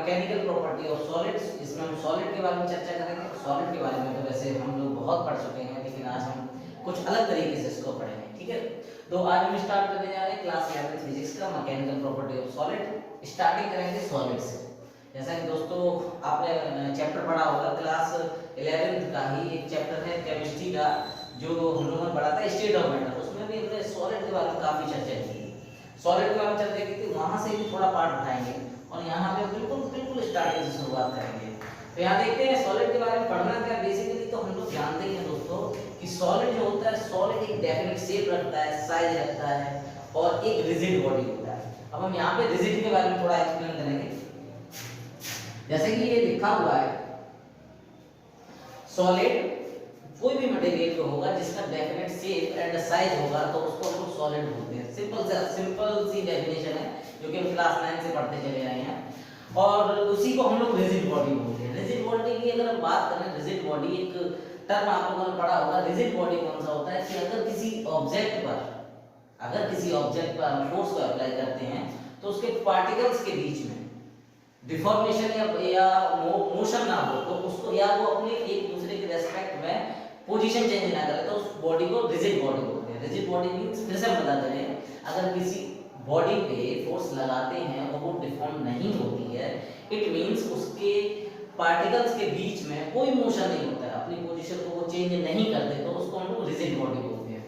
Mechanical property of solids. इसमें हम solid के बारे में चर्चा करेंगे। सॉलिड के बारे में तो वैसे हम लोग बहुत पढ़ चुके हैं, लेकिन आज हम कुछ अलग तरीके से इसको पढ़ेंगे, ठीक है। तो आज हम स्टार्ट करने जा रहे हैं क्लास 11 फिजिक्स का mechanical property of solid. Starting करेंगे सॉलिड से। जैसा कि दोस्तों आपने चैप्टर पढ़ा होगा, क्लास 11 का ही एक चैप्टर है केमिस्ट्री का, जो हम लोगों ने पढ़ा था स्टेट ऑफ मैटर। उसमें भी हमने सॉलिड के बारे में काफी चर्चा की थी। सॉलिड के बारे में चर्चा की थी, वहां से भी थोड़ा पार्ट उठाएंगे और यहाँ पे बिल्कुल स्टार्टिंग से शुरुआत करेंगे। तो यहाँ देखते हैं सॉलिड के बारे में पढ़ना क्या। बेसिकली तो हम लोग जानते ही हैं दोस्तों कि सॉलिड जो होता है, सॉलिड एक डेफिनेट शेप रखता है, साइज रखता है और एक रिजिड बॉडी होता है। अब हम यहाँ पे रिजिड के बारे में थोड़ा एक्सप्लेन करेंगे। जैसे कि ये लिखा हुआ है, सॉलिड कोई भी मटेरियल जो होगा जिसका डेफिनेट शेप एंड साइज होगा तो उसको हम लोग सॉलिड बोलते हैं। सिंपल सी डेफिनेशन है जो कि हम क्लास 9 से पढ़ते चले आए हैं, और उसी को हम लोग रिजिड बॉडी बोलते हैं। रिजिड बॉडी की अगर हम बात करें, रिजिड बॉडी एक टर्म आप लोगों ने पढ़ा होगा। रिजिड बॉडी कौन सा होता है कि अगर किसी ऑब्जेक्ट पर हम फोर्स को अप्लाई करते हैं तो उसके पार्टिकल्स के बीच में डिफॉर्मेशन या मोशन ना हो, तो उसको या वो अपने एक दूसरे के रेस्पेक्ट में पोजीशन चेंज ना करे, तो उस बॉडी को रिजिड बॉडी बोलते हैं। रिजिड बॉडी मींस, फिर से हम बता दें, अगर किसी बॉडी पे फोर्स लगाते हैं और वो डिफॉर्म नहीं होती है, इट मींस उसके पार्टिकल्स के बीच में कोई मोशन नहीं होता है, अपनी पोजीशन को वो चेंज नहीं करते, तो उसको हम लोग रिजिड बॉडी बोलते हैं।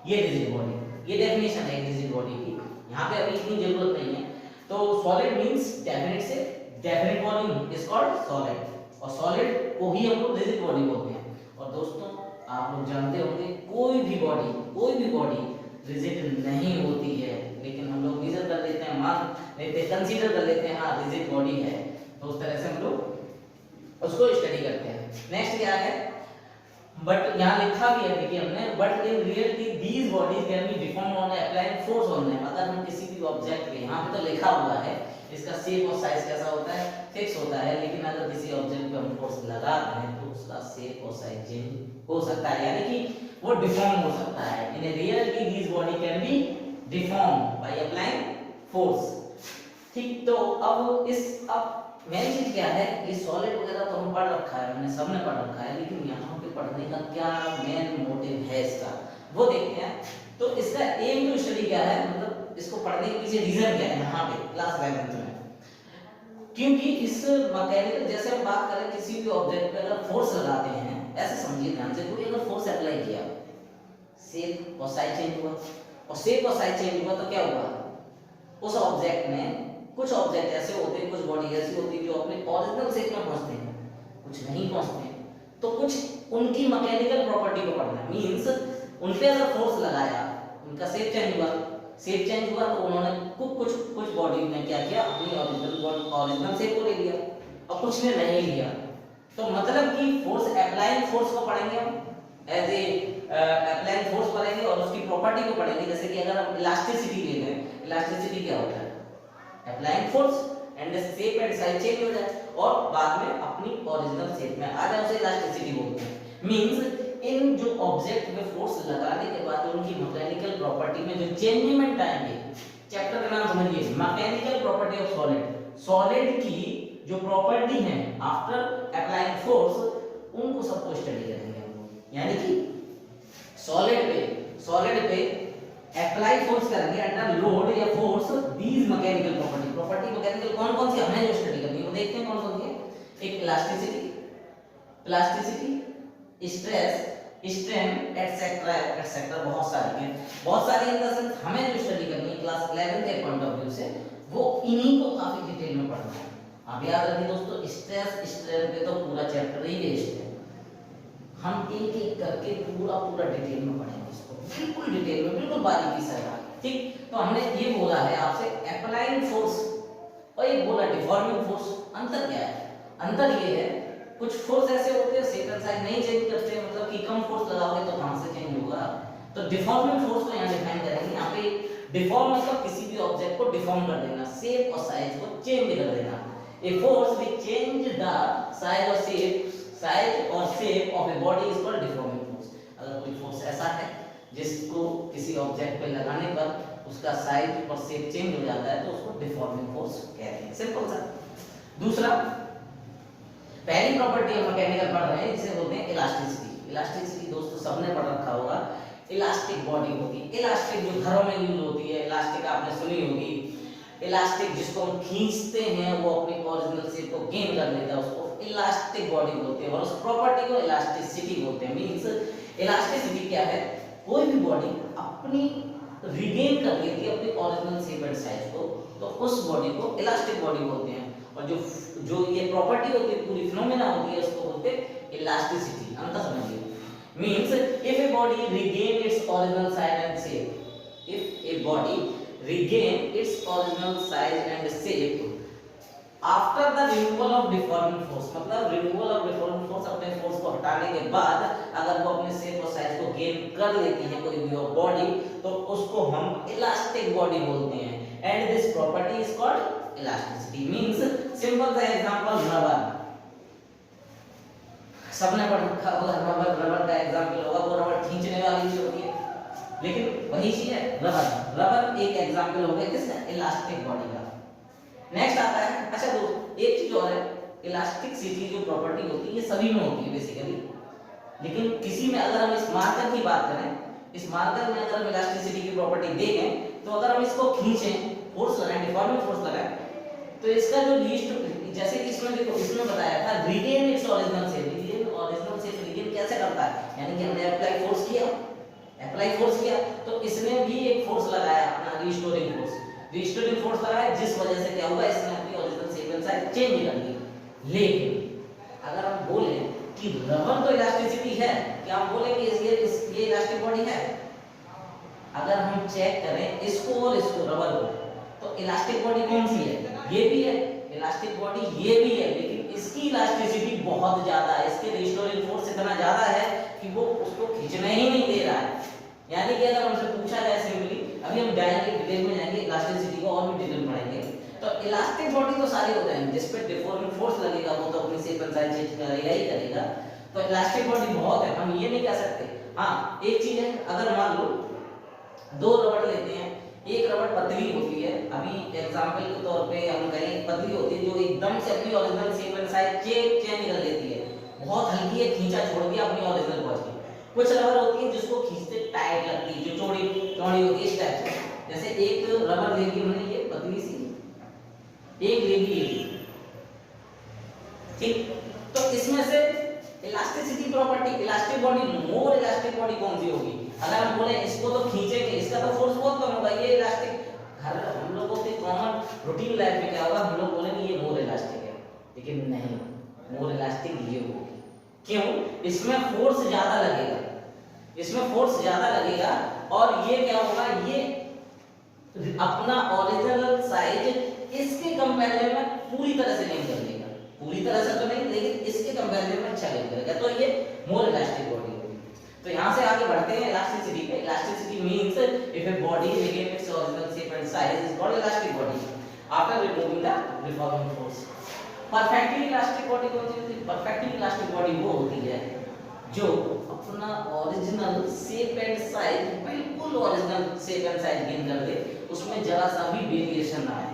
ये रिजिड बॉडी, ये डेफिनेशन है रिजिड बॉडी की। यहाँ पे अभी इतनी जरूरत नहीं है। तो सॉलिड मींस डेफिनेट से, definite body is called solid, और सॉलिड को ही हम लोग रिजिड बॉडी बोलते हैं। और दोस्तों आप लोग जानते होंगे कोई भी बॉडी रिजिड नहीं होती है, लेकिन हम लोग मेजर कर लेते हैं, मान लेते हैं, कंसीडर कर लेते हैं हाँ रिजिड बॉडी है, तो उस तरह से हम लोग उसको स्टडी करते हैं। नेक्स्ट क्या है, बट यहाँ लिखा भी है, देखिए हमने, but in reality these bodies can be deformed on applying force on them. अगर हम किसी भी ऑब्जेक्ट पे, यहाँ पे तो लिखा हुआ है इसका शेप और साइज कैसा होता है, फिक्स होता है, लेकिन अगर किसी ऑब्जेक्ट पे हम फोर्स लगा रहे हैं तो उसका शेप और साइज चेंज हो सकता है, यानी कि वो डिफॉर्म हो सकता है। In reality these body can be deform by applying force. ठीक, तो अब मेन चीज क्या है, ये सॉलिड वगैरह तो हम पढ़ रखा है, हमने सबने पढ़ रखा है, लेकिन यहाँ पे पढ़ने का क्या मेन मोटिव है इसका, वो देखते हैं। तो इसका एम टू स्टडी क्या है, मतलब इसको पढ़ने के पीछे रीजन क्या है यहाँ पे क्लास 11 में। क्योंकि इस मैकेनिकल, जैसे हम बात करें किसी भी ऑब्जेक्ट पे अगर फोर्स लगाते हैं, ऐसे समझिए ध्यान से, कोई अगर फोर्स अप्लाई किया, शेप और साइज चेंज हुआ, और शेप और साइज चेंज हुआ तो क्या हुआ, उस ऑब्जेक्ट में कुछ ऑब्जेक्ट ऐसे होते हैं, कुछ बॉडी ऐसी होती है जो अपने ओरिजिनल शेप में पहुंचते हैं, कुछ नहीं पहुंचते हैं, तो कुछ उनकी मैकेनिकल प्रॉपर्टी को पढ़ना है। मींस उन पे अगर फोर्स लगाया, उनका शेप चेंज हुआ तो उन्होंने कुछ बॉडी ने क्या किया, अपनी ओरिजिनल शेप को ले लिया, और कुछ ने नहीं लिया। तो मतलब कि फोर्स, अप्लाइंग फोर्स को पढ़ेंगे हम, एज ए अप्लाइंग फोर्स पढ़ेंगे और उसकी प्रॉपर्टी को पढ़ेंगे। जैसे कि अगर हम इलास्टिसिटी ले लें, इलास्टिसिटी क्या होता है, applying force and shape and size change हो जाए और बाद में अपनी ओरिजिनल शेप में आ जाए, उसे इलास्टिसिटी बोलते हैं। मींस इन जो ऑब्जेक्ट में फोर्स लगाने के बाद उनकी मैकेनिकल प्रॉपर्टी में जो चेंजमेंट आएंगे, चैप्टर का नाम समझिए, mechanical property of solid. Solid की जो प्रॉपर्टी है आफ्टर अप्लाइंग फोर्स, उनको सबको स्टडी करेंगे हम लोग। यानी कि सॉलिड पे अप्लाई फोर्स करेंगे अंडर लोड या force, these mechanical property mechanical कौन सी हमें जो स्टडी करनी है वो देखते हैं कौन सी है। एक प्लास्टिसिटी, स्ट्रेस, स्ट्रेन एटसेट्रा, बहुत सारी इन द सेंस हमें जो स्टडी करनी है क्लास 11 के पॉइंट ऑफ व्यू से, वो इन्हीं को काफी डिटेल में पढ़ना है। आप याद रखिए दोस्तों, स्ट्रेस स्ट्रेन पे तो पूरा चैप्टर ही वेस्ट है, हम एक करके पूरा डिटेल में पढ़ेंगे इसको, बिल्कुल डिटेल में, बिल्कुल बारीकी से। ठीक, तो हमने ये बोला है आपसे अप्लाइंग फोर्स और एक बोला डिफॉर्मिंग फोर्स। अंतर क्या है, अंतर ये है, कुछ फोर्स ऐसे होते हैं शेप एंड साइज नहीं चेंज करते, मतलब कि कम फोर्स लगाओगे तो कहां से चेंज होगा। तो डिफॉर्मिंग फोर्स को यहाँ डिफाइन करेंगे। यहाँ पे डिफॉर्म मतलब किसी भी ऑब्जेक्ट को डिफॉर्म कर देना, शेप और साइज को चेंज कर देना। A force which change the size और shape of a body is called deforming force. अगर कोई फोर्स ऐसा है जिसको किसी ऑब्जेक्ट पे लगाने पर उसका साइज और शेप चेंज हो जाता है तो उसको डिफॉर्मिंग फोर्स कहते हैं, सिंपल सा। दूसरा, पहली प्रॉपर्टी हम मैकेनिकल पढ़ रहे हैं जिसे बोलते हैं इलास्टिसिटी। इलास्टिसिटी दोस्तों सबने पढ़ रखा होगा। इलास्टिक बॉडी होती है, इलास्टिक जो घरों में यूज होती है, इलास्टिक आपने सुनी होगी। इलास्टिक जिसको हम खींचते हैं वो अपनी ओरिजिनल शेप को गेन कर लेता है, उसको इलास्टिक बॉडी बोलते हैं और उस प्रॉपर्टी को इलास्टिसिटी बोलते हैं। मींस इलास्टिसिटी क्या है, कोई भी बॉडी अपनी रिगेन कर लेती है अपनी ओरिजिनल शेप एंड साइज को, तो उस बॉडी को इलास्टिक बॉडी बोलते हैं। और जो जो ये प्रॉपर्टी होती है, पूरी फिनोमेना होती है, उसको बोलते हैं इलास्टिसिटी। अंतर समझिए। Means if a body regain its original size and shape, if a body regain its original size and shape after the removal of deforming force, मतलब removal of deforming force, अपने force को हटाने के बाद अगर वो अपने शेप और साइज को गेन कर लेती है कोई भी बॉडी, तो उसको हम इलास्टिक बॉडी बोलते हैं। And this property is called elasticity. Means simple सा एग्जांपल, रबर। सबने पढ़ रखा होगा रबर। रबर का एग्जांपल होगा, वो रबर खींचने वाली चीज होती है, लेकिन वही चीज है रबर। रबर एक एग्जांपल हो गया किसका, इलास्टिक बॉडी का। नेक्स्ट आता है, अच्छा दोस्त एक चीज और है, इलास्टिसिटी जो प्रॉपर्टी होती है ये सभी में होती है बेसिकली, लेकिन किसी में अगर हम इस मार्कर की बात करें, इस मार्कर में अगर हम इलास्टिसिटी की प्रॉपर्टी देखें, तो अगर हम इसको खींचें, फोर्स लगाएं, डिफॉर्मिंग फोर्स लगाएं, तो इसका जो लीस्ट, जैसे कि इसमें देखो, इसमें बताया था regain it's original shape. Regain original shape regain कैसे करता है, यानी कि हमने अप्लाई फोर्स किया, तो इसने भी एक फोर्स लगाया अपना रिस्टोरिंग फोर्स लगाया, जिस वजह से क्या हुआ, इसने अपनी original shape and size change कर दी। लेकिन अगर हम बोले कि रबर तो इलास्टिसिटी है, क्या हम बोले कि ये इलास्टिक बॉडी है? अगर हम चेक करें इसको और इसको, रबर को, तो इलास्टिक बॉडी कौन सी है? ये भी है इलास्टिक बॉडी, ये भी है, लेकिन इसकी इलास्टिसिटी बहुत ज्यादा है, इसके रिस्टोरिंग फोर्स इतना ज्यादा है कि वो उसको खींचने ही नहीं दे रहा है। यानी कि अगर हमसे पूछा जाए सिंपली, अभी हम जाएंगे डिटेल में, जाएंगे इलास्टिसिटी को और भी डिटेल पढ़ेंगे, तो इलास्टिक बॉडी तो सारी हो जाएंगी, जिस पे डिफॉर्मिंग फोर्स लगेगा वो तो अपनी शेप एंड साइज चेंज करेगा ही करेगा। तो इलास्टिक बॉडी बहुत है, हम ये नहीं कह सकते। हाँ एक चीज है, अगर मान लो दो रबड़ लेते हैं, एक रबड़ पतली होती है, अभी एग्जांपल के तौर पे हम कहें पतली होती है, जो एकदम से अपनी original shape and size change कर लेती है, बहुत हल्की है, खींचा छोड़ दिया अपनी ओरिजिनल पहुंच गई। कुछ रबर होती है जिसको खींचते टाइट लगती है, जो चौड़ी होती है इस टाइप से। जैसे एक रबर ले ली हमने, ये पतली सी, एक ले ली, ठीक, तो इसमें से इलास्टिसिटी प्रॉपर्टी, इलास्टिक बॉडी, मोर इलास्टिक बॉडी कौन सी होगी? अगर हम बोले इसको तो खींचेंगे, इसका तो फोर्स बहुत कम होगा, ये इलास्टिक। हम लोगों के कॉमन रूटीन लाइफ में क्या होगा, हम लोग बोलेंगे ये मोर इलास्टिक है, लेकिन नहीं, मोर इलास्टिक ये होगी। क्यों? इसमें फोर्स ज्यादा लगेगा, और ये क्या होगा, ये अपना ओरिजिनल साइज इसके कंपैरिजन में पूरी तरह से नहीं कर लेगा, पूरी तरह से तो नहीं, लेकिन इसके कंपैरिजन में अच्छा नहीं करेगा, तो ये मोर इलास्टिक बॉडी होगी। तो यहाँ से आगे बढ़ते हैं इलास्टिसिटी पे। Elasticity means if a body retain its original shape and size is called elastic body after removing the deforming force. Perfectly elastic body कौन सी होती है? परफेक्टली इलास्टिक बॉडी वो होती है जो अपना ओरिजिनल शेप एंड साइज, बिल्कुल original shape and size gain कर दे, उसमें जरा सा भी वेरिएशन ना आए।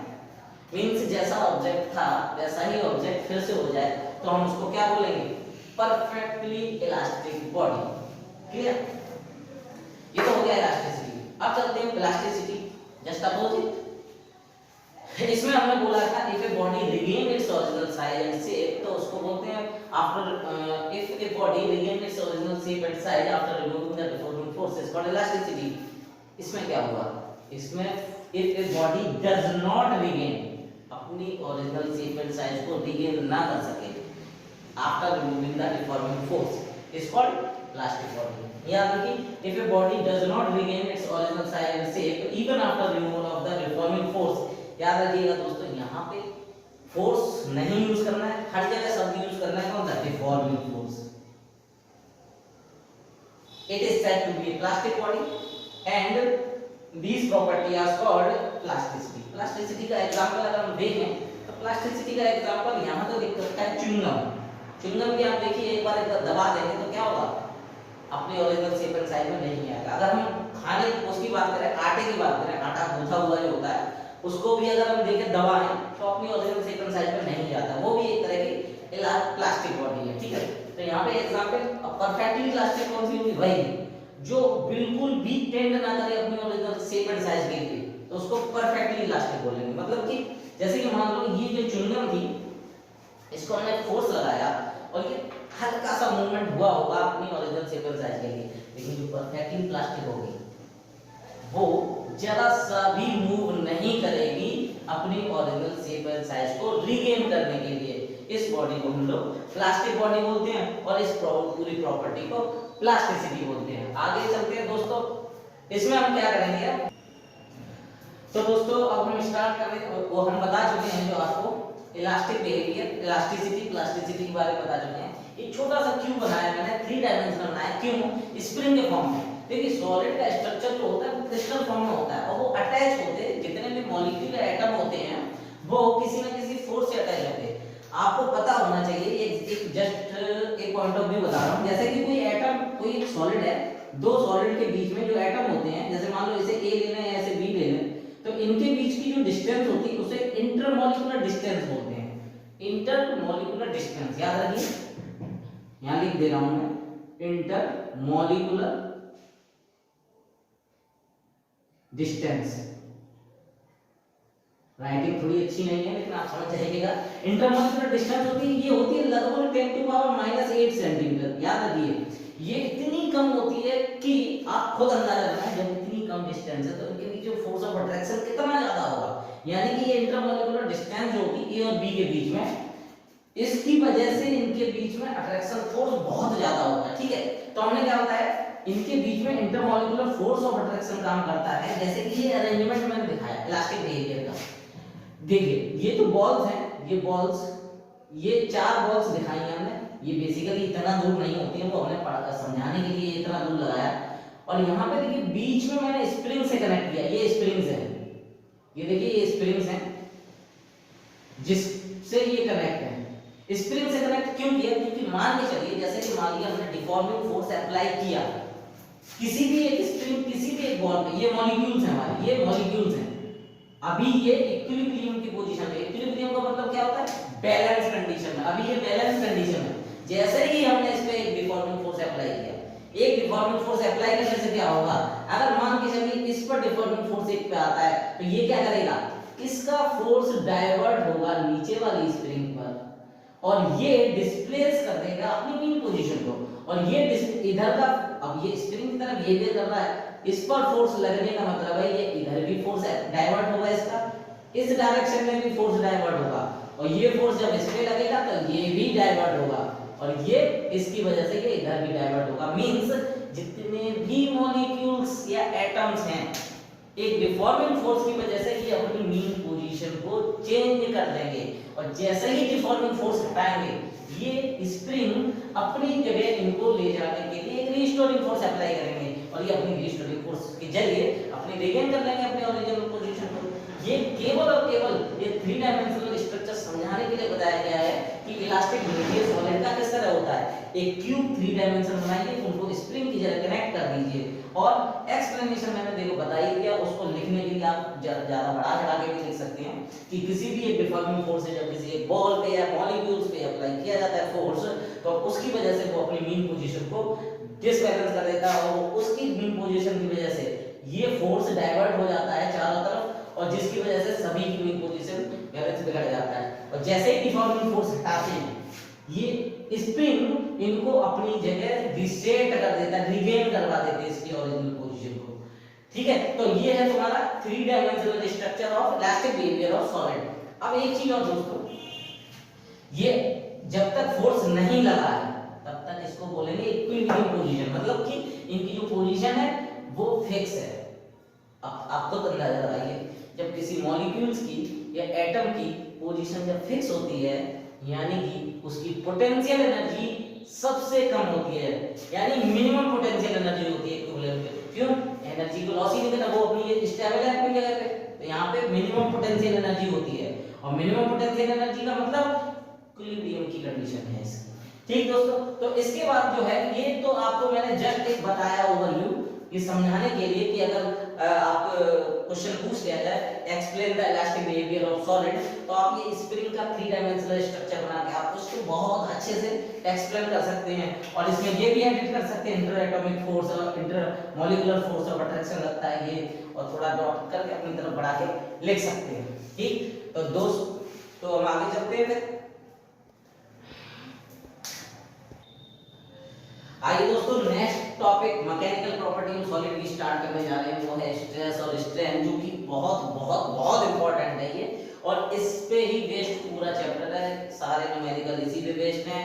मींस जैसा ऑब्जेक्ट था वैसा ही ऑब्जेक्ट फिर से हो जाए, तो हम उसको क्या बोलेंगे? Perfectly elastic body. क्लियर? ये तो हो गया इलास्टिसिटी। अब चलते हैं प्लास्टिसिटी। जस्ट अपोजिट, इसमें हमने बोला था if a body regain its original size and shape, तो उसको बोलते हैं after if a body regain it's original shape and size after removing the deforming forces called elasticity. इसमें क्या हुआ? इसमें if a body does not regain, अपनी original shape and size को रिगेन ना कर सके after removing the deforming force is called plastic body. याद रखिए, if a body does not regain its original size and shape even after removal of the deforming force, याद रखिएगा दोस्तों, यहाँ पे फोर्स नहीं यूज करना है, हर जगह शब्द यूज करना है कौन सा? Deforming force. It is said to be a plastic body and these property are called plasticity. Plasticity का एग्जांपल अगर हम देखें, तो प्लास्टिसिटी का एग्जांपल यहाँ तो दिख सकता है च्युइंगम। च्युइंगम भी आप देखिए, एक बार दबा देंगे तो क्या होगा? अपने ओरिजिनल शेप एंड साइज में नहीं आएगा। अगर हम खाने की उसकी बात करें, आटे की बात करें, आटा गूंथा हुआ जो होता है, उसको भी अगर हम देखें दबाएं तो अपनी ओरिजिनल सेकंड साइज पे नहीं जाता, वो भी एक तरह की प्लास्टिक बॉडी है, ठीक है। तो यहाँ पे एग्जांपल परफेक्टली इलास्टिक कौन सी होगी, वही जो बिल्कुल भी टेंड ना करे अपनी ओरिजिनल शेप एंड साइज के लिए, तो उसको परफेक्टली इलास्टिक बोलेंगे। मतलब कि जैसे कि मान लो ये जो च्युइंगम थी, इसको हमने फोर्स लगाया और ये हल्का सा मूवमेंट हुआ होगा अपनी ओरिजिनल शेप एंड साइज के लिए, लेकिन जो परफेक्टली प्लास्टिक होगी वो जरा सा भी मूव नहीं करेगी अपनी ओरिजिनल शेप एंड साइज को रीगेन करने के लिए। इस बॉडी को हम लोग प्लास्टिक बॉडी बोलते हैं और इस पूरी प्रॉपर्टी को प्लास्टिसिटी बोलते हैं। आगे चलते हैं दोस्तों, इसमें हम क्या करेंगे अब, तो दोस्तों अब हम स्टार्ट करें, वो हम बता चुके हैं जो आपको इलास्टिक बिहेवियर, इलास्टिसिटी, प्लास्टिसिटी के बारे में बता चुके हैं। एक छोटा सा क्यूब बनाया मैंने, 3 डायमेंशनल बनाया, क्यों, स्प्रिंग के फॉर्म में। देखिए सॉलिड का स्ट्रक्चर जो होता है वो क्रिस्टल फॉर्म में होता है और वो अटैच होते हैं, जितने भी मॉलिक्यूल एटम होते हैं वो किसी ना किसी फोर्स से अटैच होते हैं। आपको पता होना चाहिए, एक जस्ट एक पॉइंट ऑफ व्यू बता रहा हूं, जैसे कि कोई एटम, कोई एक सॉलिड है, दो सॉलिड के बीच में जो एटम होते हैं, जैसे मान लो इसे ए ले लें या इसे बी ले लें, तो इनके बीच की जो डिस्टेंस होती है उसे इंटरमॉलिक्यूलर डिस्टेंस बोलते हैं। इंटरमॉलिक्यूलर डिस्टेंस याद रखिए, यहां लिख दे रहा हूं मैं, इंटरमॉलिक्यूलर डिस्टेंस। राइटिंग थोड़ी अच्छी नहीं है लेकिन आप समझ जाइएगा। इंटरमॉलिक्यूलर डिस्टेंस होती है, ये होती है लगभग 10⁻⁸ सेंटीमीटर। याद रखिए ये इतनी कम होती है कि आप खुद अंदाजा लगाएं, जब इतनी कम डिस्टेंस है तो इनके बीच जो फोर्स ऑफ अट्रैक्शन कितना ज्यादा होगा। यानी कि ये इंटरमॉलिक्यूलर डिस्टेंस जो होगी ए और बी के बीच में, इसकी वजह से इनके बीच में अट्रैक्शन फोर्स बहुत ज्यादा होता है, ठीक है। तो हमने क्या बताया, इनके बीच में इंटरमॉलिक्यूलर फोर्स ऑफ अट्रैक्शन काम करता है। जैसे कि ये अरेंजमेंट मैंने दिखाया इलास्टिक बिहेवियर का, देखिए ये जो बॉल्स हैं, ये बॉल्स, ये 4 बॉल्स दिखाई हैं हमने, ये बेसिकली इतना दूर नहीं होती है, वो हमने समझाने के लिए इतना दूर लगाया। और यहाँ पे देखिए बीच में मैंने स्प्रिंग से कनेक्ट किया, ये स्प्रिंग्स हैं, ये देखिए ये स्प्रिंग्स हैं जिससे ये कनेक्ट है। स्प्रिंग से कनेक्ट क्यों किया, क्योंकि मान के चलिए जैसे कि मान लिया हमने डिफॉर्मिंग फोर्स अप्लाई किया किसी भी एक स्प्रिंग, किसी भी एक बॉल पे, ये मॉलिक्यूल्स हैं हमारे, ये मॉलिक्यूल्स हैं, अभी ये इक्विलिब्रियम की पोजीशन पे, इक्विलिब्रियम का मतलब क्या होता है, बैलेंस कंडीशन में, अभी ये बैलेंस कंडीशन में। जैसे ही हमने इस पे एक डिफॉर्मिंग फोर्स अप्लाई किया, एक डिफॉर्मिंग फोर्स अप्लाई करने से क्या होगा, अगर मान के चलिए इस पर डिफॉर्मिंग फोर्स एक पे आता है तो ये क्या करेगा, इसका फोर्स डाइवर्ट होगा नीचे वाली स्प्रिंग पर और ये डिस्प्लेस कर देगा अपनी मीन पोजीशन को, और ये इधर का, अब ये स्प्रिंग की तरह बिहेवियर कर रहा है, इस पर फोर्स लगने का मतलब है ये इधर भी फोर्स डाइवर्ट होगा, इसका इस डायरेक्शन में भी फोर्स डाइवर्ट होगा, और ये फोर्स जब इस पे लगेगा तो ये भी डाइवर्ट होगा, और ये इसकी वजह से ये इधर भी डाइवर्ट होगा। मींस जितने भी मॉलिक्यूल्स या एटम्स हैं, एक डिफॉर्मिंग फोर्स की वजह से ये अपनी मीन पोजीशन को चेंज कर देंगे, और जैसे ही डिफॉर्मिंग फोर्स हटाएंगे ये स्प्रिंग अपनी जगह इनको ले जाने के लिए एक रीस्टोरिंग फोर्स अप्लाई करेंगे, और ये अपनी रीस्टोरिंग फोर्स के जरिए अपनी रीगेन कर लेंगे अपने ओरिजिनल पोजीशन को। ये केवल और केवल ये 3 डायमेंशनल स्ट्रक्चर समझाने के लिए बताया गया है कि इलास्टिक बिहेवियर सॉलिड का किस तरह होता है। एक क्यूब 3 डायमेंशन बनाइए, उनको स्प्रिंग की जगह कनेक्ट कर दीजिए, और एक्सप्लेनेशन मैंने देखो बता ही दिया, उसको लिखने के लिए आप ज्यादा बढ़ा चढ़ा के भी लिख सकते हैं कि किसी भी एक डिफॉर्मिंग फोर्स से जब किसी एक बॉल पे या मॉलिक्यूल्स पे अप्लाई किया जाता है फोर्स, तो उसकी वजह से वो अपनी मीन पोजीशन को डिसबैलेंस कर देता है, और उसकी मीन पोजीशन की वजह से ये फोर्स डाइवर्ट हो जाता है चारों तरफ, और जिसकी वजह से सभी की मीन पोजीशन बैलेंस बिगड़ जाता है। और जैसे ही डिफॉर्मिंग फोर्स हटाते हैं ये स्प्रिंग इनको अपनी जगह रीसेट कर देता है, रीगेन करवा देते हैं इसकी ओरिजिनल पोजीशन को, ठीक है। तो ये है तुम्हारा 3 dimensional structure of elastic behaviour of solid. अब एक चीज और दोस्तों, ये जब तक फोर्स नहीं लगा है तब तक इसको बोलेंगे इक्विलिब्रियम पोजीशन, मतलब कि इनकी जो पोजीशन है वो फिक्स है। आपको तो अंदाजा लगाइए, जब किसी मॉलिक्यूल्स की या एटम की पोजीशन जब फिक्स होती है, यानी कि उसकी पोटेंशियल एनर्जी सबसे कम होती है, यानी मिनिमम पोटेंशियल एनर्जी होती है इक्विलिब्रियम पे। क्यों, एनर्जी को लॉस ही नहीं करता, वो अपनी स्टेबल है अपनी जगह पे, तो यहाँ पे मिनिमम पोटेंशियल एनर्जी होती है, और मिनिमम पोटेंशियल एनर्जी का मतलब इक्विलिब्रियम की कंडीशन है इसकी। ठीक दोस्तों, तो इसके बाद जो है, ये तो आपको मैंने जस्ट एक बताया ओवरव्यू, ये समझाने के लिए कि अगर आप क्वेश्चन पूछ लिया जाए explain the elastic behaviour of solid, तो आप ये स्प्रिंग का 3 डायमेंशनल स्ट्रक्चर बना के आप उसको बहुत अच्छे से एक्सप्लेन कर सकते हैं। और इसमें ये भी एडिट कर सकते हैं इंटर एटॉमिक फोर्स और inter molecular force of attraction लगता है ये, और थोड़ा डॉट करके अपनी तरफ बढ़ा के लिख सकते हैं। ठीक, तो दोस्त तो हम आगे चलते हैं फिर। आइए दोस्तों next topic mechanical property of solid की स्टार्ट करने जा रहे हैं, वो है स्ट्रेस और स्ट्रेन, जो कि बहुत बहुत बहुत इंपॉर्टेंट है ये, और इस पे ही बेस्ड पूरा चैप्टर है, सारे न्यूमेरिकल इसी पे बेस्ड हैं।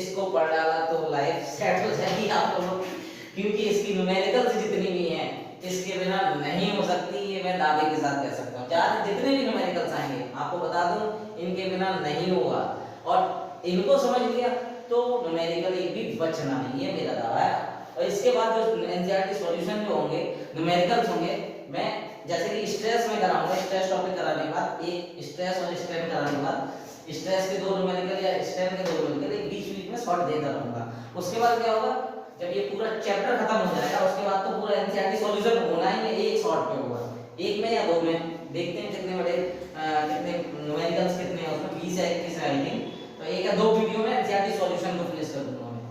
इसको पढ़ डाला तो लाइफ सेट हो जाएगी आप लोगों की, क्योंकि इसकी न्यूमेरिकल्स जितनी भी हैं इसके बिना नहीं हो सकती, ये मैं दावे के साथ कह सकता हूँ। चाहे जितने भी न्यूमेरिकल्स आएंगे आपको बता दूं इनके बिना नहीं होगा, और इनको समझ लिया तो न्यूमेरिकल एक भी बचना नहीं है, मेरा दावा है। और इसके बाद जो एनसीईआरटी सॉल्यूशन जो होंगे न्यूमेरिकल्स होंगे, मैं जैसे कि स्ट्रेस में कराऊंगा, स्ट्रेस टॉपिक कराने के बाद एक स्ट्रेस और स्ट्रेन कराने के बाद स्ट्रेस के 2 न्यूमेरिकल या स्ट्रेन के 2 न्यूमेरिकल एक बीच में शॉर्ट देता रहूंगा। उसके बाद क्या होगा, जब ये पूरा चैप्टर खत्म हो जाएगा उसके बाद तो पूरा एनसीईआरटी सॉल्यूशन होना ही है एक शॉर्ट पे होगा, एक में या 2 में, देखते हैं कितने बड़े कितने न्यूमेरिकल्स कितने हैं उसमें, 20 या 21 है आई थिंक, तो एक या 2 वीडियो में एनसीईआरटी सॉल्यूशन को फिनिश कर दूंगा मैं।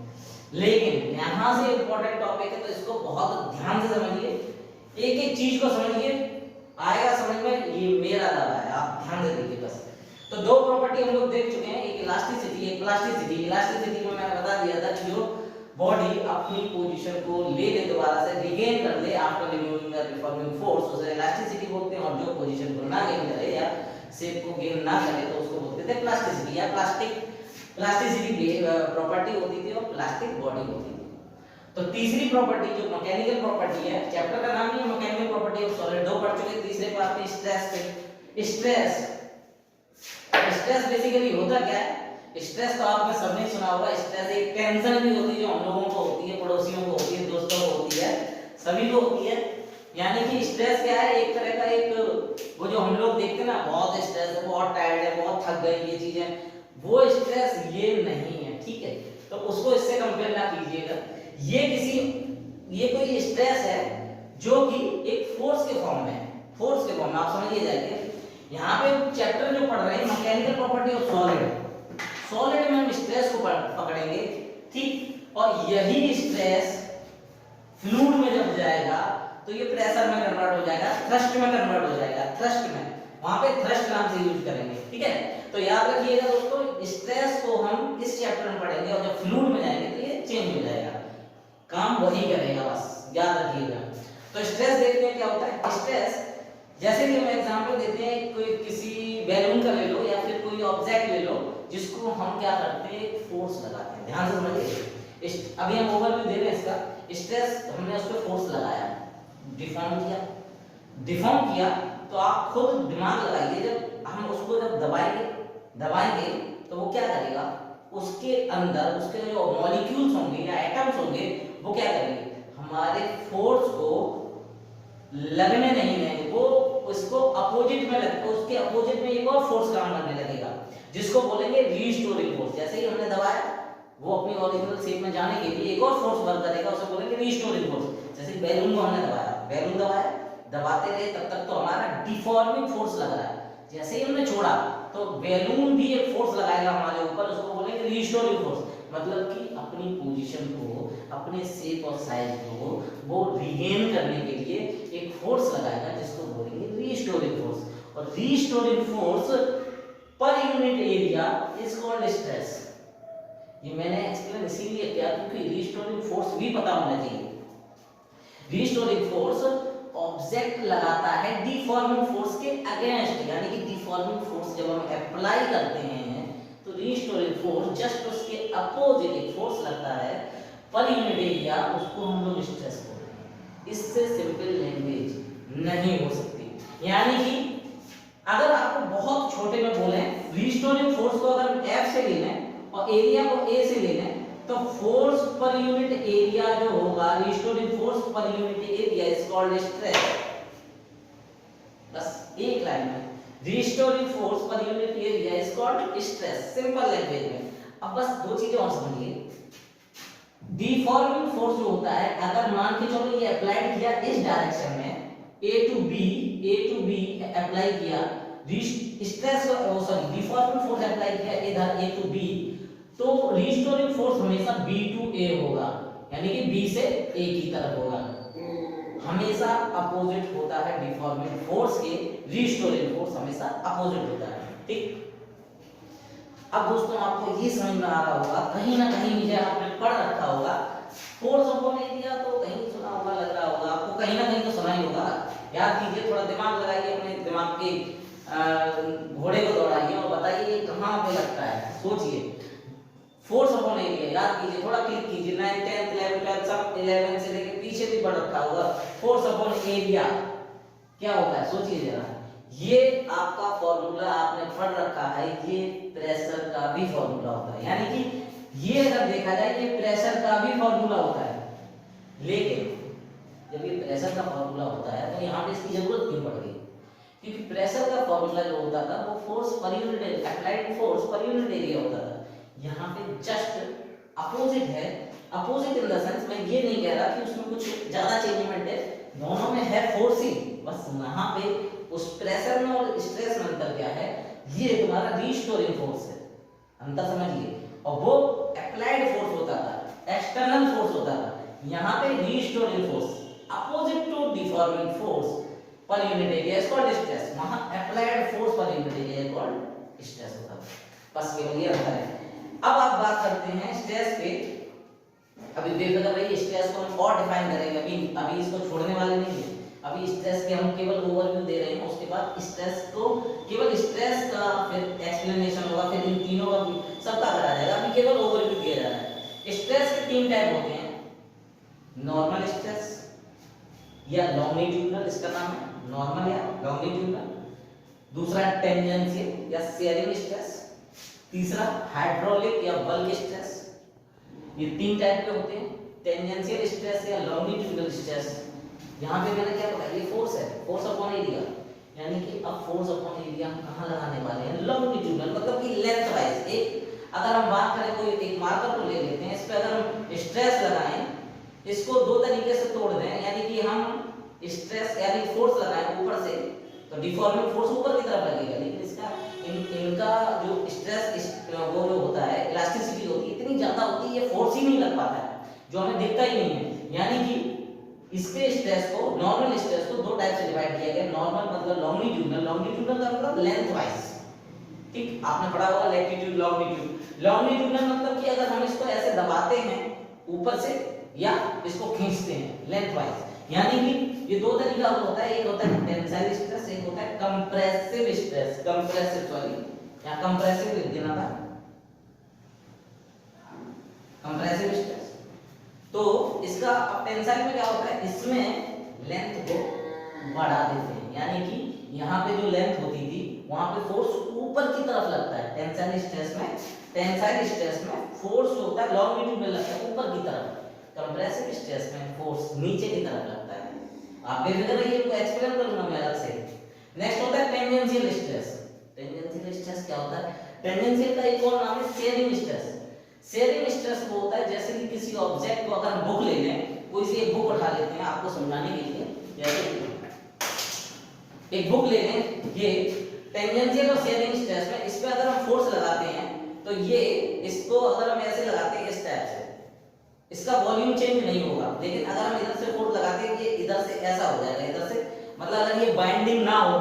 लेकिन यहाँ से इंपॉर्टेंट टॉपिक है तो इसको बहुत ध्यान से समझिए, एक एक चीज को समझिए, आएगा समझ में, ये मेरा दावा है, आप ध्यान से देखिए बस। तो 2 प्रॉपर्टी हम लोग देख चुके हैं, एक इलास्टिसिटी एक प्लास्टिसिटी। इलास्टिसिटी में मैंने बता दिया था कि जो बॉडी अपनी पोजीशन को ले ले दोबारा से रिगेन कर ले after removing the reforming force, उसे इलास्टिसिटी बोलते हैं। और जो पोजीशन को ना गेन करे या शेप को गेन ना करे तो उसको बोलते थे प्लास्टिसिटी या प्लास्टिसिटी प्रॉपर्टी होती थी और प्लास्टिक बॉडी होती थी। तो तीसरी प्रॉपर्टी जो मैकेनिकल प्रॉपर्टी है, चैप्टर का नाम ही है मैकेनिकल प्रॉपर्टी ऑफ सॉलिड, 2 पढ़ चुके, तीसरे पार्ट में स्ट्रेस पे। स्ट्रेस बेसिकली होता क्या है, स्ट्रेस तो आपने सबने सुना होगा, स्ट्रेस एक टेंशन भी होती है जो हम लोगों को होती है, पड़ोसियों को होती है, दोस्तों को होती है, सभी को होती है। यानी कि स्ट्रेस क्या है, एक तरह का एक वो जो हम लोग देखते हैं ना, बहुत स्ट्रेस है, बहुत टायर्ड है, बहुत थक गए, ये चीजें, वो स्ट्रेस ये नहीं है, ठीक है। तो उसको इससे कंपेयर ना कीजिएगा, ये कोई स्ट्रेस है जो कि एक फोर्स के फॉर्म में है, फोर्स के फॉर्म में, आप समझिए जाइए। यहाँ पे चैप्टर जो पढ़ रहे हैं मैकेनिकल प्रॉपर्टी ऑफ सॉलिड में हम स्ट्रेस को पकड़ेंगे, ठीक, और यही स्ट्रेस फ्लूइड में जब जाएगा तो ये प्रेशर में कन्वर्ट हो जाएगा, थ्रस्ट में कन्वर्ट हो जाएगा, थ्रस्ट में, वहां पे थ्रस्ट नाम से यूज करेंगे, ठीक है। तो याद रखिएगा दोस्तों, स्ट्रेस को हम इस चैप्टर में पढ़ेंगे और जब फ्लूइड में जाएंगे तो ये चेंज हो जाएगा, काम वही करेगा, बस याद रखिएगा। तो स्ट्रेस देखते हैं क्या होता है। स्ट्रेस जैसे कि हम एग्जांपल देते हैं, कोई किसी बैलून का ले लो या फिर कोई ऑब्जेक्ट ले लो जिसको हम क्या करते हैं, फोर्स लगाते हैं, ध्यान से समझिए। अभी हम ओवरव्यू दे रहे हैं इसका, स्ट्रेस हमने उस पर फोर्स लगाया, डिफॉर्म किया, तो आप खुद दिमाग लगाइए, जब हम उसको जब दबाएंगे तो वो क्या करेगा, उसके अंदर उसके जो मॉलिक्यूल्स होंगे या एटम्स होंगे वो क्या करेंगे, हमारे फोर्स को लगने नहीं देंगे, वो उसको अपोजिट में उसके अपोजिट में एक और फोर्स काम करने लगेगा जिसको बोलेंगे रीस्टोरिंग फोर्स। जैसे ही हमने दबाया वो अपनी ओरिजिनल शेप में जाने के लिए एक और फोर्स वर्क करेगा, उसे बोलेंगे रीस्टोरिंग फोर्स। जैसे बैलून को हमने दबाया, दबाते रहे तब तक तो हमारा डिफॉर्मिंग फोर्स लग रहा है, जैसे ही हमने छोड़ा तो बैलून भी एक फोर्स लगाएगा हमारे ऊपर, उसको बोलेंगे रीस्टोरिंग फोर्स। मतलब कि अपनी पोजीशन को, अपने शेप और साइज को वो रिगेन करने के लिए एक फोर्स लगाएगा जिसको बोलेंगे रीस्टोरिंग फोर्स। और restoring force per unit area is called stress. ये मैंने एक्सप्लेन इसीलिए किया क्योंकि रीस्टोरिंग फोर्स भी पता होना चाहिए। रीस्टोरिंग फोर्स ऑब्जेक्ट लगाता है डिफॉर्मिंग फोर्स के अगेंस्ट, यानी कि डिफॉर्मिंग फोर्स जब हम अप्लाई करते हैं तो रीस्टोरिंग फोर्स जस्ट उसके अपोजिट एक फोर्स लगता है पर यूनिट एरिया, उसको हम लोग स्ट्रेस बोलते हैं। इससे सिंपल लैंग्वेज नहीं हो सकती। यानी कि अगर आपको बहुत छोटे में बोले, रीस्टोरिंग फोर्स को अगर हम F से ले लें और एरिया को A से ले लें तो फोर्स पर यूनिट एरिया जो होगा, restoring force per unit area is called stress. बस एक लाइन में, restoring force per unit area is called stress, simple language में। अब बस 2 चीजें और समझिए, डिफॉर्मिंग फोर्स जो होता है, अगर मान के चलो ये अप्लाइड किया इस डायरेक्शन में, ए टू बी अप्लाई किया, stress sorry deforming force apply किया इधर ए टू बी, तो रिस्टोरिंग फोर्स हमेशा बी टू ए होगा, यानी कि बी से ए की तरफ होगा, हमेशा अपोजिट होता है डिफॉर्मिंग फोर्स के, रिस्टोरिंग फोर्स हमेशा अपोजिट होता है। ठीक, अब दोस्तों आपको ये समझ में आ रहा होगा, कहीं ना कहीं मुझे आपने पढ़ रखा होगा, फोर्स अपॉन एरिया तो कहीं सुना होगा, लग रहा होगा आपको, कहीं ना कहीं तो सुना ही होगा। याद कीजिए, थोड़ा दिमाग लगाइए, अपने दिमाग के घोड़े को दौड़ाइए और बताइए कहाँ पे लगता है, सोचिए। फोर्स अपॉन एरिया याद कीजिए, थोड़ा क्लिक कीजिए, 9th 10th 11th 12th सब 11 से लेके पीछे भी पढ़ रखा होगा। फोर्स अपॉन एरिया क्या होता है, सोचिए जरा। ये आपका फॉर्मूला आपने पढ़ रखा है, ये प्रेशर का भी फॉर्मूला होता है, यानी कि ये अगर देखा जाए ये प्रेशर का भी फॉर्मूला होता है। लेकिन जब ये प्रेशर का फॉर्मूला होता है तो यहाँ पे इसकी जरूरत क्यों पड़ गई? क्योंकि प्रेशर का फॉर्मूला जो होता था वो force per unit area, applied force per unit area होता था। यहाँ पे जस्ट अपोजिट है, अपोजिट इन द सेंस मैं ये नहीं कह रहा कि उसमें कुछ ज्यादा चेंजमेंट है, दोनों में है फोर्स ही, बस यहाँ पे उस प्रेशर में और स्ट्रेस में अंतर क्या है, ये तुम्हारा रिस्टोरिंग फोर्स है, अंतर समझिए। और वो अप्लाइड फोर्स होता था, एक्सटर्नल फोर्स होता था, यहाँ पे restoring force opposite to deforming force per unit area is called stress, वहां applied force per unit area is called stress होता है, बस केवल ये अंतर है। अब आप बात करते हैं स्ट्रेस पे। अभी देखो भाई स्ट्रेस को हम और डिफाइन करेंगे, अभी इसको छोड़ने वाले नहीं है, अभी स्ट्रेस के हम केवल ओवरव्यू दे रहे हैं, उसके बाद स्ट्रेस को केवल स्ट्रेस का फिर एक्सप्लेनेशन होगा, फिर इन तीनों का सबका करा जाएगा, अभी केवल ओवरव्यू दिया जा रहा है। स्ट्रेस के तीन टाइप होते हैं, नॉर्मल स्ट्रेस या लॉन्गिट्यूडनल, इसका नाम है नॉर्मल या लॉन्गिट्यूडनल, दूसरा टेंजेंशियल या शेयरिंग स्ट्रेस, तीसरा हाइड्रोलिक या बल्क स्ट्रेस। ये तीन टाइप के होते हैं, टेंजेंशियल स्ट्रेस या लॉन्गिट्यूडनल स्ट्रेस। यहाँ पे मैंने क्या बताया, ये फोर्स है, फोर्स अपॉन एरिया, यानी कि अब फोर्स अपॉन एरिया हम कहाँ लगाने वाले हैं, लॉन्गिट्यूडनल, मतलब कि लेंथ वाइज। एक अगर हम बात करें, कोई एक मार्कर को ले लेते हैं, इस पे अगर हम स्ट्रेस लगाएं, इसको दो तरीके से तोड़ दें, यानी कि हम स्ट्रेस यानी फोर्स लगाएं ऊपर से तो डिफॉर्मिंग फोर्स ऊपर की तरफ लगेगा, लेकिन इसका इनका जो स्ट्रेस वो जो होता है, इलास्टिसिटी होती है इतनी ज्यादा होती है, ये फोर्स ही नहीं लग पाता है, जो हमें दिखता ही नहीं है। यानी कि इसके स्ट्रेस को, नॉर्मल स्ट्रेस को दो टाइप से डिवाइड किया गया, नॉर्मल मतलब लॉन्गिट्यूडनल, लॉन्गिट्यूडनल का मतलब लेंथ वाइज, ठीक, आपने पढ़ा होगा लैटिट्यूड लॉन्गिट्यूड। लॉन्गिट्यूडनल मतलब कि अगर हम इसको ऐसे दबाते हैं ऊपर से या इसको खींचते हैं लेंथ वाइज, यानी कि ये दो तरीका होता है, एक होता है टेंसाइल स्ट्रेस, एक होता है कंप्रेसिव स्ट्रेस, कंप्रेसिव सॉरी या कंप्रेसिव लिख देना था, कंप्रेसिव स्ट्रेस। तो इसका अब टेंसाइल में क्या होता है, इसमें लेंथ को बढ़ा देते हैं, यानी कि यहाँ पे जो लेंथ होती थी वहां पे फोर्स ऊपर की तरफ लगता है, टेंसाइल स्ट्रेस में, टेंसाइल स्ट्रेस में फोर्स होता है लॉन्गिट्यूड में लगता है ऊपर की तरफ, कंप्रेसिव स्ट्रेस में फोर्स नीचे की तरफ लगता है। आप बेफिक्र रहिए, इसको एक्सप्लेन करूंगा मैं अलग से। नेक्स्ट होता है टेंजेंशियल स्ट्रेस। टेंजेंशियल स्ट्रेस क्या होता है, टेंजेंशियल का एक और नाम है शेयरिंग स्ट्रेस। शेयरिंग स्ट्रेस वो होता है जैसे कि किसी ऑब्जेक्ट को अगर हम बुक ले लें, कोई सी एक बुक उठा लेते हैं आपको समझाने के लिए, जैसे एक बुक ले लें, ये टेंजेंशियल और शेयरिंग स्ट्रेस में इस पे अगर हम फोर्स लगाते हैं तो ये इसको अगर हम ऐसे लगाते हैं इस टाइप से, इसका वॉल्यूम चेंज नहीं होगा, लेकिन अगर हम इधर से फोर्स लगाते हैं ये इधर से ऐसा हो जाएगा, इधर से मतलब अगर ये बाइंडिंग ना हो,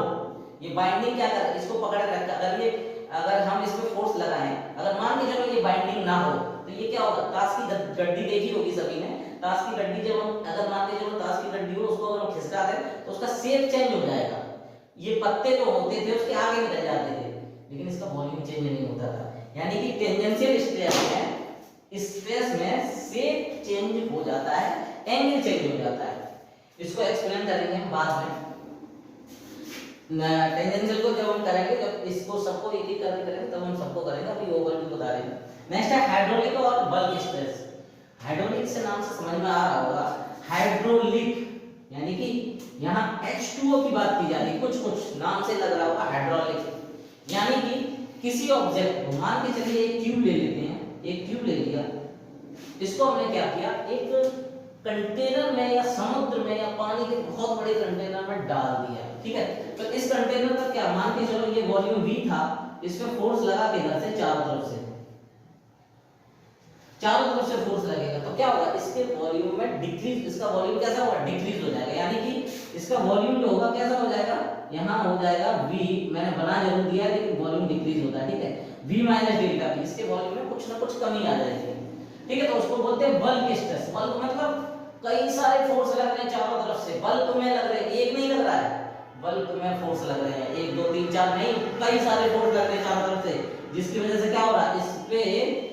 ये बाइंडिंग क्या कर इसको पकड़ के रखता, अगर हम इस पे फोर्स लगाएं, अगर मान के चलो ये बाइंडिंग ना हो तो ये क्या होगा, ताश की गड्डी देखी होगी सभी ने, ताश की गड्डी जब हम अगर मान के चलो ताश की गड्डी हो, उसको अगर हम खिसका दें तो उसका शेप चेंज हो जाएगा, ये पत्ते जो होते थे उसके आगे निकल जाते थे, लेकिन इसका वॉल्यूम चेंज नहीं होता था। यानी कि टेंजेंशियल स्ट्रेस में शेप चेंज हो जाता है, एंगल चेंज हो जाता है, इसको एक्सप्लेन करेंगे हम बाद में। टेंजेंशियल को जब हम करेंगे, जब इसको सबको एक एक करके करेंगे तब हम सबको करेंगे, अभी ओवरव्यू बता रहे हैं। नेक्स्ट है हाइड्रोलिक और बल्क स्ट्रेस। हाइड्रोलिक से नाम से समझ में आ रहा होगा, हाइड्रोलिक यानी कि यहाँ H2O की बात की जा रही है, कुछ नाम से लग रहा होगा हाइड्रोलिक, यानी कि किसी ऑब्जेक्ट को मान के चलिए एक ट्यूब ले लेते हैं, एक ट्यूब ले लिया, इसको हमने क्या किया, एक कंटेनर में या समुद्र में या पानी के बहुत बड़े कंटेनर में डाल दिया, ठीक है। तो इस कंटेनर का क्या, मान के चलो ये वॉल्यूम V था, इसमें फोर्स लगा के इधर से चारों तरफ से फोर्स लगेगा, तो क्या होगा, इसके वॉल्यूम में डिक्रीज, इसका वॉल्यूम कैसा होगा, डिक्रीज हो जाएगा, यानी कि इसका वॉल्यूम जो होगा कैसा हो जाएगा, यहाँ हो जाएगा V, मैंने बना जरूर दिया है लेकिन वॉल्यूम डिक्रीज होता है, ठीक है, V माइनस डेल्टा V, इसके वॉल्यूम में कुछ ना कुछ कमी आ जाएगी, ठीक है। तो उसको बोलते हैं बल्क स्ट्रेस। बल्क मतलब कई सारे फोर्स लग रहे हैं चारों तरफ से, बल्क में लग रहे हैं, एक नहीं लग रहा है, बल्क में फोर्स लग रहे हैं, 1 2 3 4 नहीं, कई सारे फोर्स लग रहे हैं चारों तरफ से, जिसकी वजह से क्या हो रहा है, इस पे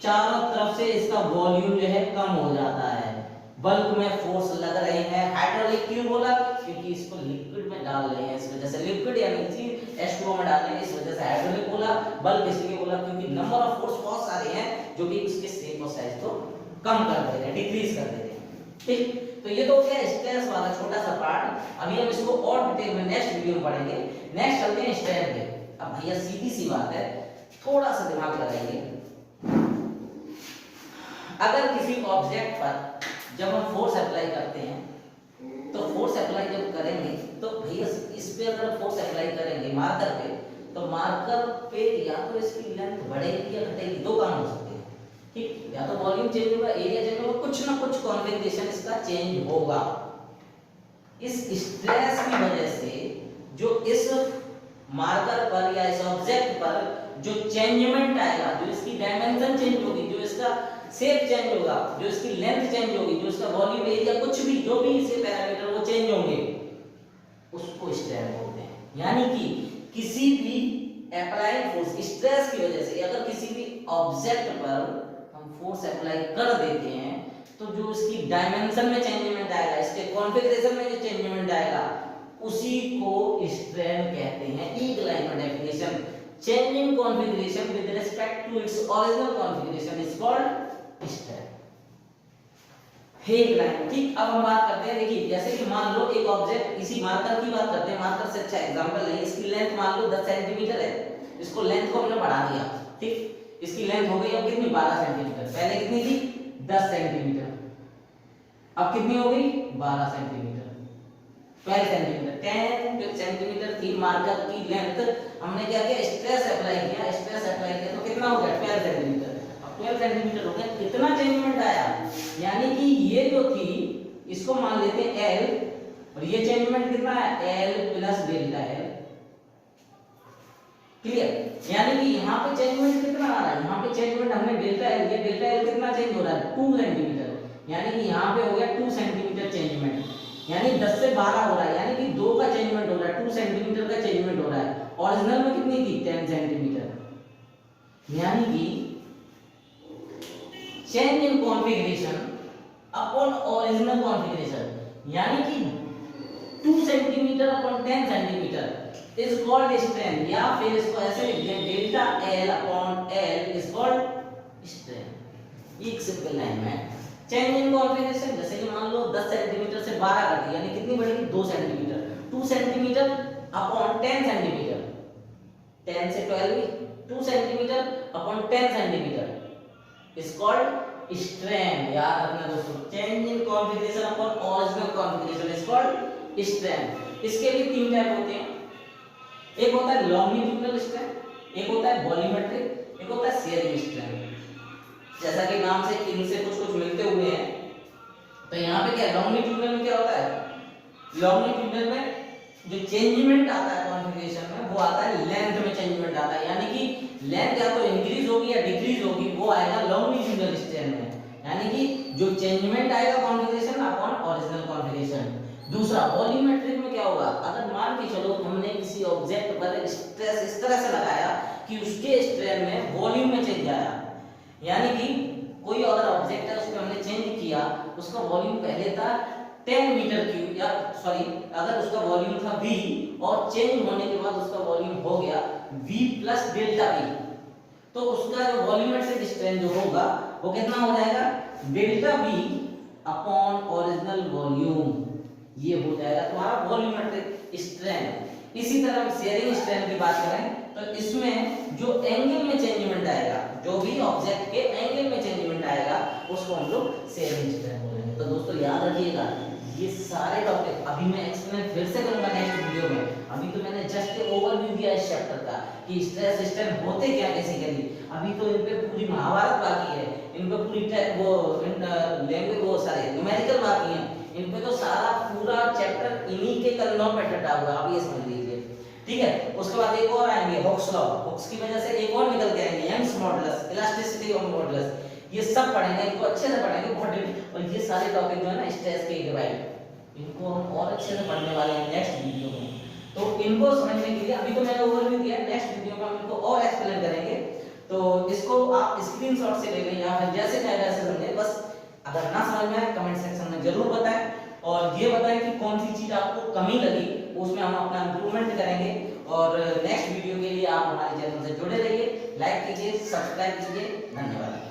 चारों तरफ से इसका वॉल्यूम जो है कम हो जाता है, बल्क में फोर्स लग रहे हैं। हाइड्रोलिक क्यों बोला, क्योंकि इसको लिक्विड में डाल रहे हैं, इस वजह से लिक्विड यानी कि H2O में डाल रहे हैं, इस वजह से हाइड्रोलिक बोला। बल्क इसलिए बोला क्योंकि नंबर ऑफ फोर्स बहुत सारे हैं जो कि उसके शेप और साइज को कम कर दे रहे हैं, डिक्रीज कर दे रहे हैं, ठीक। तो ये तो हो गया स्ट्रेस वाला छोटा सा पार्ट। अभी हम इसको और डिटेल में नेक्स्ट वीडियो में पढ़ेंगे। नेक्स्ट चलते हैं स्ट्रेन पे। अब भैया सीधी सी बात है, थोड़ा सा दिमाग लगाइए। अगर किसी ऑब्जेक्ट पर जब हम फोर्स अप्लाई करते हैं, तो फोर्स अप्लाई जब करेंगे तो भैया इस पे अगर फोर्स अप्लाई करेंगे मार्कर पे, तो मार्कर पे या तो इसकी लेंथ बढ़ेगी या घटेगी, दो काम हो सकते हैं, ठीक। या तो वॉल्यूम चेंज होगा, एरिया चेंज होगा, कुछ ना कुछ कॉन्फ़िगरेशन इसका चेंज होगा। इस स्ट्रेस की वजह से जो इस मार्कर पर या इस ऑब्जेक्ट पर जो चेंजमेंट आएगा, जो इसकी डायमेंशन चेंज होगी, जो इसका शेप चेंज होगा, जो इसकी लेंथ चेंज होगी, जो इसका वॉल्यूम एरिया कुछ भी जो भी इसे पैरामीटर वो चेंज होंगे, उसको स्ट्रेन बोलते हैं। यानी कि किसी भी अप्लाइड फोर्स स्ट्रेस की वजह से अगर किसी भी ऑब्जेक्ट पर हम फोर्स अप्लाई कर देते हैं, तो जो इसकी डायमेंशन में चेंजमेंट आएगा, इसके कॉन्फ़िगरेशन में जो चेंजमेंट आएगा, उसी को स्ट्रेन कहते हैं। एक लाइन में definition, change in configuration with respect to its original configuration is called strain. एक लाइन, ठीक। अब हम बात करते हैं, देखिए जैसे कि मान लो एक ऑब्जेक्ट, इसी मार्कर की बात करते हैं, मार्कर से अच्छा एग्जांपल नहीं, इसकी लेंथ मान लो 10 सेंटीमीटर है, इसको लेंथ को हमने बढ़ा दिया, ठीक। इसकी लेंथ हो गई अब कितनी, 12 सेंटीमीटर, पहले कितनी थी 10 सेंटीमीटर, अब कितनी हो गई 12 सेंटीमीटर, 12 सेंटीमीटर, 10 सेंटीमीटर थी मार्कर की लेंथ, हमने क्या किया, स्ट्रेस अप्लाई किया, स्ट्रेस अप्लाई किया तो कितना हो गया 12 सेंटीमीटर, अब 12 सेंटीमीटर हो गया, कितना चेंजमेंट आया, यानी कि ये जो थी इसको मान लेते हैं L, और ये चेंजमेंट कितना है L plus delta L, clear. यानी कि यहाँ पे चेंजमेंट कितना आ रहा है, यहाँ पे चेंजमेंट हमने डेल्टा L दिया, डेल्टा L कितना चेंज हो रहा है 2 सेंटीमीटर, यानी कि यहाँ पे हो गया 2 सेंटीमीटर चेंजमेंट, यानी 10 से 12 हो रहा है, यानी कि 2 का चेंजमेंट हो रहा है, 2 सेंटीमीटर का चेंजमेंट हो रहा है। ओरिजिनल में कितनी थी 10 सेंटीमीटर, यानी कि change in configuration upon original configuration, यानी कि 2 centimetre upon 10 centimetre is called strain, या फिर इसको ऐसे लिख दें delta L upon L is called strain. एक सिंपल लाइन में चेंज इन कॉन्फ़िगरेशन, जैसे कि मान लो 10 सेंटीमीटर से 12 घटी, यानी कितनी बढ़ेगी 2 सेंटीमीटर, 2 सेंटीमीटर अपॉन 10 सेंटीमीटर, 10 से 12 2 centimetre upon 10 centimetre is called strain. याद रखना दोस्तों, change in configuration upon original configuration is called strain. इसके भी 3 टाइप होते हैं, एक होता है लॉन्गिट्यूडिनल स्ट्रेन, एक होता है वॉल्यूमेट्रिक, एक होता है शेयरिंग स्ट्रेन। जैसा कि नाम से इनसे कुछ मिलते हुए हैं, तो यहाँ पे क्या लॉन्गिट्यूडिनल में क्या होता है, लॉन्गिट्यूडिनल में जो चेंजमेंट आता है कॉन्फ़िगरेशन में वो आता है लेंथ में चेंजमेंट आता है, यानी कि लेंथ या तो इंक्रीज होगी या डिक्रीज होगी, वो आएगा लॉन्गिट्यूडिनल स्ट्रेन में, यानी कि जो चेंजमेंट आएगा कॉन्फ़िगरेशन अपॉन ओरिजिनल कॉन्फ़िगरेशन। दूसरा वॉल्यूमेट्रिक में क्या होगा, अगर मान के चलो हमने किसी ऑब्जेक्ट पर स्ट्रेस इस तरह से लगाया कि उसके स्ट्रेन में वॉल्यूम में चेंज आया, यानी कि कोई अगर ऑब्जेक्ट है उसको हमने चेंज किया, उसका वॉल्यूम पहले था 10 मीटर क्यूब, या सॉरी अगर उसका वॉल्यूम था V और चेंज होने के बाद उसका वॉल्यूम हो गया V प्लस डेल्टा V, तो उसका जो वॉल्यूमेट्रिक स्ट्रेन जो होगा वो कितना हो जाएगा delta V upon original volume, ये हो जाएगा तुम्हारा वॉल्यूमेट्रिक स्ट्रेन। इसी तरह शेयरिंग स्ट्रेन की बात करें तो इसमें जो एंगल में चेंजमेंट आएगा जो भी ऑब्जेक्ट के एंगल में चेंजमेंट आएगा उसको हम लोग सेविंग स्ट्रेन बोलेंगे। तो दोस्तों याद रखिएगा ये सारे टॉपिक अभी मैं एक्सप्लेन फिर से करूंगा नेक्स्ट वीडियो में। अभी तो मैंने जस्ट ओवरव्यू दिया इस चैप्टर का कि स्ट्रेस स्ट्रेन होते क्या बेसिकली। अभी तो इन पे पूरी महाभारत बाकी है, इन पे पूरी वो लैंग्वेज वो सारे न्यूमेरिकल बाकी है, इन पे तो सारा पूरा चैप्टर इन्हीं के कंधों पे टटा हुआ है। आप ये समझ लीजिए, ठीक है। उसके बाद एक और आएंगे हुक्स लॉ, हुक्स की वजह से एक और निकल के आएंगे Young's modulus, elasticity of modulus, ये सब पढ़ेंगे, इनको अच्छे से पढ़ेंगे बहुत। और ये सारे टॉपिक जो है ना स्ट्रेस के डिवाइड, इनको हम और अच्छे से पढ़ने वाले हैं नेक्स्ट वीडियो में। तो इनको समझने के लिए अभी तो मैंने ओवरव्यू दिया, नेक्स्ट वीडियो में हम इनको और एक्सप्लेन करेंगे। तो इसको आप स्क्रीनशॉट से ले लें या फिर जैसे चाहे वैसे समझें। बस अगर ना समझ में आए कमेंट सेक्शन में जरूर बताएं, और ये बताएं कि कौन सी चीज आपको कमी लगी, उसमें हम अपना इंप्रूवमेंट करेंगे। और नेक्स्ट वीडियो के लिए आप हमारे चैनल से जुड़े रहिए, लाइक कीजिए, सब्सक्राइब कीजिए। धन्यवाद।